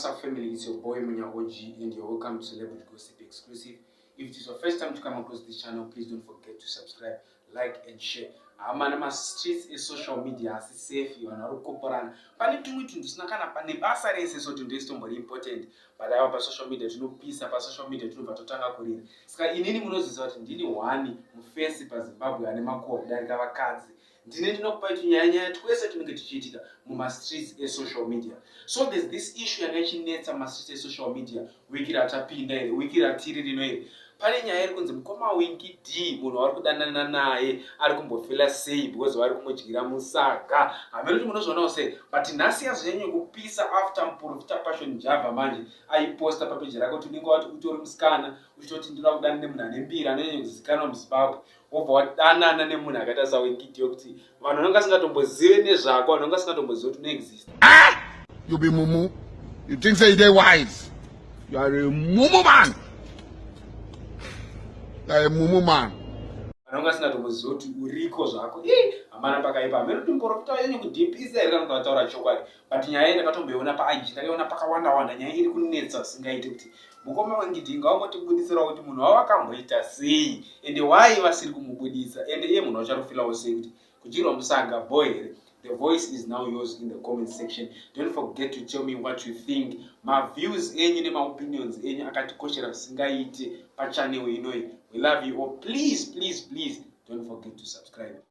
up, family? It's your boy Munya OG, and you're welcome to Celebrity Gossip Exclusive. If it is your first time to come across this channel, please don't forget to subscribe, like, and share. Amanama streets is social media, as safe, you are not okopora. Panitungu is not gonna panic. Basa is so to this very important. But I have social media to know peace, about social media to know Batotanga Korea. Sky in any monos is what in Dini Wani, Mufesi, Zimbabwe, and Mako, Dargava cards. Didn't know quite Yanya, twice to make it Muma streets is social media. So there's this issue and actually needs some streets social media. Wiki at a pin there, wiki at Tiri. Pale nyaya kunze mkoma winky D munhu wari kudanana naye ari kumbofela sei because wari kumudyira musaga hamene kuti munozvionawo sei but nhasi yazonyanya kupisa after muporofita passion java manje aiposta papeji rake kuti unenge wati utori musikana uchitoti ndinoda kudana nemunhu ane mbiri anonyanya kuzivikanwa muzimbabwe wobva wadanana nemunhu akaita sawinky D yokuti vanhu vanenge vasingatombozive nezvako vanhu vanenge vasingatombozive kuti unoexist. You be mumu. You think say they wise. You are a mumu man. Mumu man. Anonga sina tomboziva kuti uriko zvako hamana pakaipa hamene kuti muporofita wanyanya kudhipisa here kana kutaura chokwadi but nyaya ndakatomboiona paIG ndakaiona pakawanda nyaya iri kunetsa singaiti kuti mukoma wangidhinga wangotibudisirawo kuti munhu wawakamboita sei ende why vasiri kumubudisa ende iye munhu wacharofilawo sei kuti kudyirwa musaga boy here. The voice is now yours in the comment section. Don't forget to tell me what you think. My views and my opinions akatikoshera singaite pa channel inoi. We love you all. Please don't forget to subscribe.